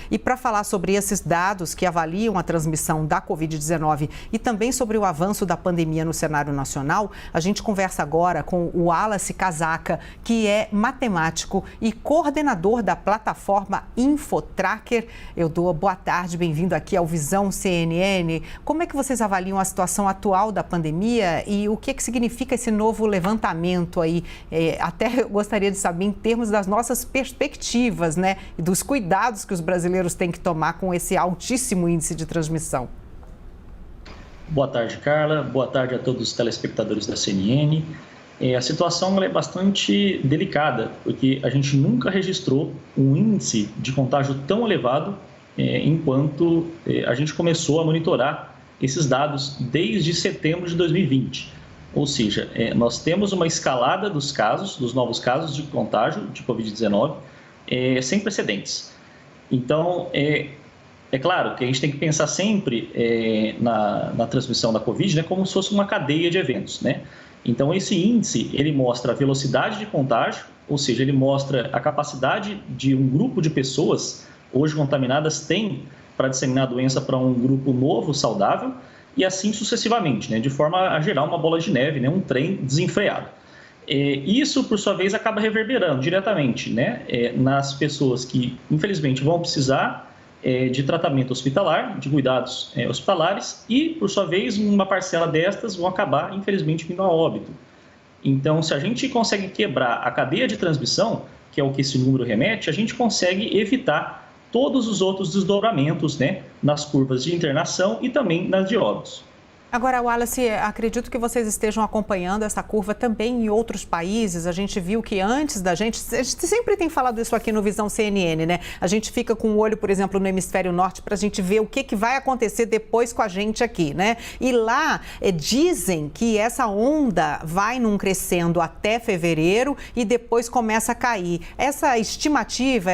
E para falar sobre esses dados que avaliam a transmissão da Covid-19 e também sobre o avanço da pandemia no cenário nacional, a gente conversa agora com o Wallace Casaca, que é matemático e coordenador da plataforma Infotracker. Eu dou boa tarde, bem-vindo aqui ao Visão CNN. Como é que vocês avaliam a situação atual da pandemia e o que significa esse novo levantamento aí? Até eu gostaria de saber em termos das nossas perspectivas, né, e dos cuidados que os brasileiros têm que tomar com esse altíssimo índice de transmissão. Boa tarde, Carla. Boa tarde a todos os telespectadores da CNN. A situação é bastante delicada, porque a gente nunca registrou um índice de contágio tão elevado enquanto a gente começou a monitorar esses dados desde setembro de 2020. Ou seja, nós temos uma escalada dos casos, dos novos casos de contágio de Covid-19 sem precedentes. Então, é claro que a gente tem que pensar sempre na transmissão da Covid, né, como se fosse uma cadeia de eventos, né? Então, esse índice, ele mostra a velocidade de contágio, ou seja, ele mostra a capacidade de um grupo de pessoas hoje contaminadas tem para disseminar a doença para um grupo novo, saudável, e assim sucessivamente, né, de forma a gerar uma bola de neve, né, um trem desenfreado. Isso, por sua vez, acaba reverberando diretamente, né, nas pessoas que, infelizmente, vão precisar de tratamento hospitalar, de cuidados hospitalares e, por sua vez, uma parcela destas vão acabar, infelizmente, vindo a óbito. Então, se a gente consegue quebrar a cadeia de transmissão, que é o que esse número remete, a gente consegue evitar todos os outros desdobramentos, né, nas curvas de internação e também nas de óbitos. Agora, Wallace, acredito que vocês estejam acompanhando essa curva também em outros países. A gente viu que antes a gente sempre tem falado isso aqui no Visão CNN, né? A gente fica com o olho, por exemplo, no hemisfério norte para a gente ver o que vai acontecer depois com a gente aqui, né? E lá dizem que essa onda vai num crescendo até fevereiro e depois começa a cair. Essa estimativa,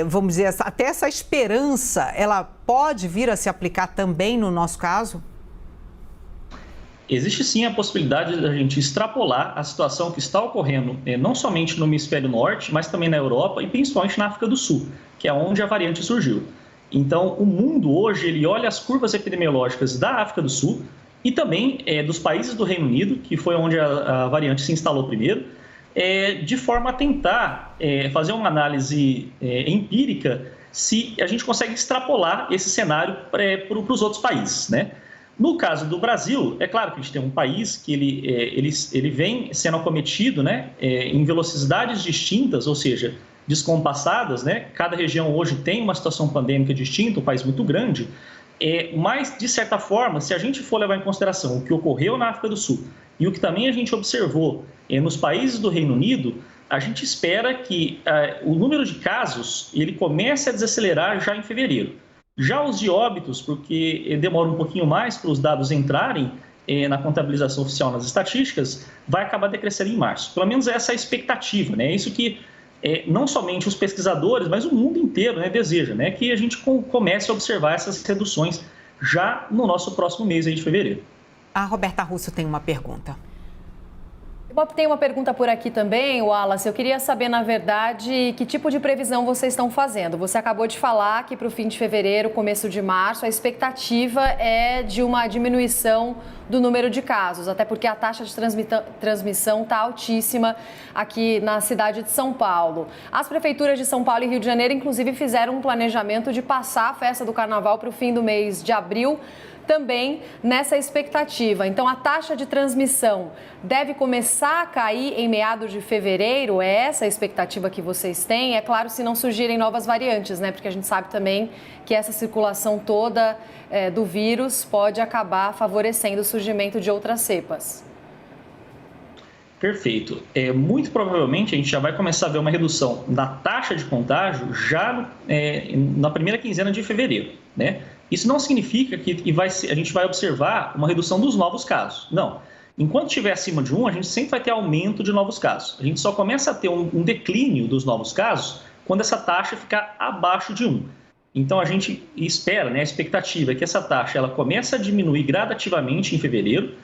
vamos dizer, até essa esperança, ela pode vir a se aplicar também no nosso caso? Existe sim a possibilidade da gente extrapolar a situação que está ocorrendo não somente no hemisfério norte, mas também na Europa e principalmente na África do Sul, que é onde a variante surgiu. Então, o mundo hoje ele olha as curvas epidemiológicas da África do Sul e também dos países do Reino Unido, que foi onde a variante se instalou primeiro, de forma a tentar fazer uma análise empírica se a gente consegue extrapolar esse cenário para os outros países, né? No caso do Brasil, é claro que a gente tem um país que ele vem sendo acometido, né, em velocidades distintas, ou seja, descompassadas, né? Cada região hoje tem uma situação pandêmica distinta, um país muito grande, mas, de certa forma, se a gente for levar em consideração o que ocorreu na África do Sul e o que também a gente observou nos países do Reino Unido, a gente espera que o número de casos ele comece a desacelerar já em fevereiro. Já os de óbitos, porque demora um pouquinho mais para os dados entrarem na contabilização oficial nas estatísticas, vai acabar decrescendo em março. Pelo menos essa é a expectativa, né? É isso que não somente os pesquisadores, mas o mundo inteiro, né, deseja, né? Que a gente comece a observar essas reduções já no nosso próximo mês aí de fevereiro. A Roberta Russo tem uma pergunta. Tem uma pergunta por aqui também, Wallace. Eu queria saber, na verdade, que tipo de previsão vocês estão fazendo. Você acabou de falar que para o fim de fevereiro, começo de março, a expectativa é de uma diminuição do número de casos, até porque a taxa de transmissão está altíssima aqui na cidade de São Paulo. As prefeituras de São Paulo e Rio de Janeiro, inclusive, fizeram um planejamento de passar a festa do Carnaval para o fim do mês de abril, também nessa expectativa. Então, a taxa de transmissão deve começar a cair em meados de fevereiro? É essa a expectativa que vocês têm? É claro, se não surgirem novas variantes, né? Porque a gente sabe também que essa circulação toda do vírus pode acabar favorecendo o surgimento de outras cepas. Perfeito. Muito provavelmente a gente já vai começar a ver uma redução na taxa de contágio já na primeira quinzena de fevereiro, né? Isso não significa que a gente vai observar uma redução dos novos casos. Não. Enquanto estiver acima de 1, a gente sempre vai ter aumento de novos casos. A gente só começa a ter um declínio dos novos casos quando essa taxa ficar abaixo de 1. Então, a gente espera, né, a expectativa é que essa taxa ela comece a diminuir gradativamente em fevereiro.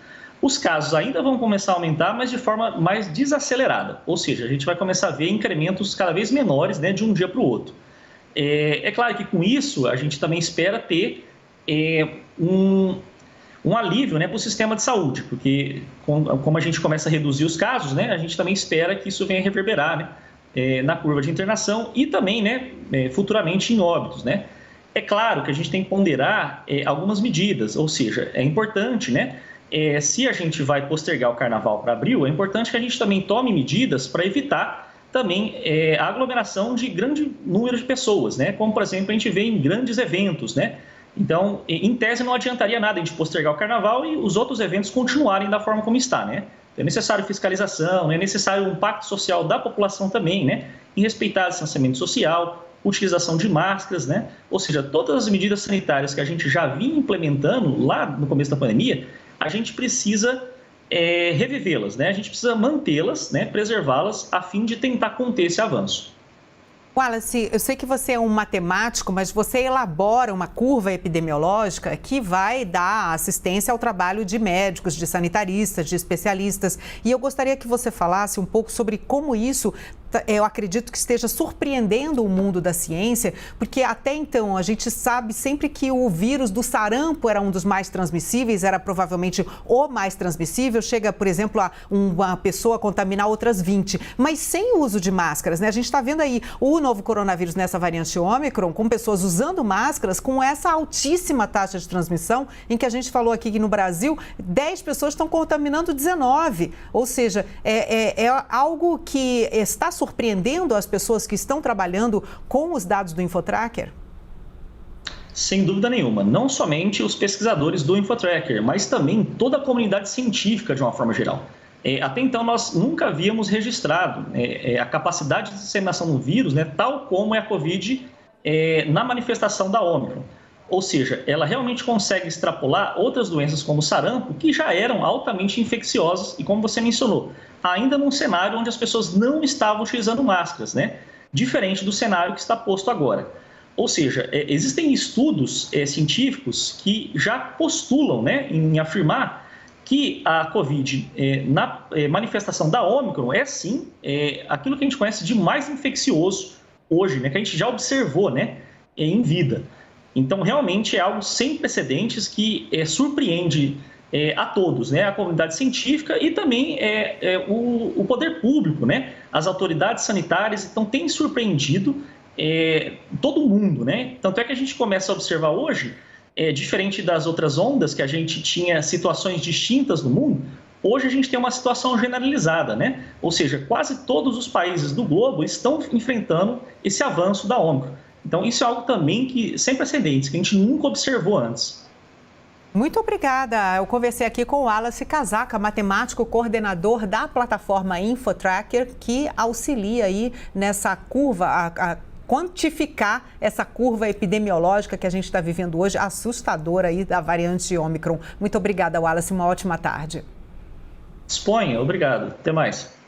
Os casos ainda vão começar a aumentar, mas de forma mais desacelerada. Ou seja, a gente vai começar a ver incrementos cada vez menores, né, de um dia para o outro. É claro que com isso a gente também espera ter um alívio, né, para o sistema de saúde, porque como a gente começa a reduzir os casos, né, a gente também espera que isso venha reverberar, né, na curva de internação e também, né, futuramente em óbitos, né. É claro que a gente tem que ponderar algumas medidas, ou seja, é importante, né, se a gente vai postergar o carnaval para abril, é importante que a gente também tome medidas para evitar também a aglomeração de grande número de pessoas, né, como, por exemplo, a gente vê em grandes eventos, né. Então, em tese, não adiantaria nada a gente postergar o carnaval e os outros eventos continuarem da forma como está, né? É necessário fiscalização, é necessário um pacto social da população também, né? Em respeitar o distanciamento social, utilização de máscaras, né? Ou seja, todas as medidas sanitárias que a gente já vinha implementando lá no começo da pandemia, a gente precisa revivê-las, né? A gente precisa mantê-las, né? Preservá-las a fim de tentar conter esse avanço. Wallace, eu sei que você é um matemático, mas você elabora uma curva epidemiológica que vai dar assistência ao trabalho de médicos, de sanitaristas, de especialistas. E eu gostaria que você falasse um pouco sobre como isso, eu acredito que esteja surpreendendo o mundo da ciência, porque até então a gente sabe sempre que o vírus do sarampo era um dos mais transmissíveis, era provavelmente o mais transmissível, chega, por exemplo, a uma pessoa contaminar outras 20, mas sem o uso de máscaras, né? A gente está vendo aí o novo coronavírus nessa variante Ômicron, com pessoas usando máscaras, com essa altíssima taxa de transmissão, em que a gente falou aqui que no Brasil 10 pessoas estão contaminando 19, ou seja, é algo que está surpreendendo as pessoas que estão trabalhando com os dados do InfoTracker? Sem dúvida nenhuma, não somente os pesquisadores do InfoTracker, mas também toda a comunidade científica de uma forma geral. Até então, nós nunca havíamos registrado a capacidade de disseminação do vírus, né, tal como é a Covid na manifestação da Ômicron. Ou seja, ela realmente consegue extrapolar outras doenças como o sarampo, que já eram altamente infecciosas e, como você mencionou, ainda num cenário onde as pessoas não estavam utilizando máscaras, né? Diferente do cenário que está posto agora. Ou seja, existem estudos científicos que já postulam, né, em afirmar que a Covid, na manifestação da Ômicron, é sim aquilo que a gente conhece de mais infeccioso hoje, né, que a gente já observou, né, em vida. Então, realmente é algo sem precedentes que surpreende a todos, né, a comunidade científica e também o poder público, né, as autoridades sanitárias. Então, tem surpreendido todo mundo, né? Tanto é que a gente começa a observar hoje, diferente das outras ondas que a gente tinha situações distintas no mundo, hoje a gente tem uma situação generalizada, né? Ou seja, quase todos os países do globo estão enfrentando esse avanço da Ômicron. Então, isso é algo também que sem precedentes, que a gente nunca observou antes. Muito obrigada. Eu conversei aqui com o Wallace Casaca, matemático coordenador da plataforma InfoTracker, que auxilia aí nessa curva, a quantificar essa curva epidemiológica que a gente está vivendo hoje, assustadora aí da variante Ômicron. Muito obrigada, Wallace. Uma ótima tarde. Disponha. Obrigado. Até mais.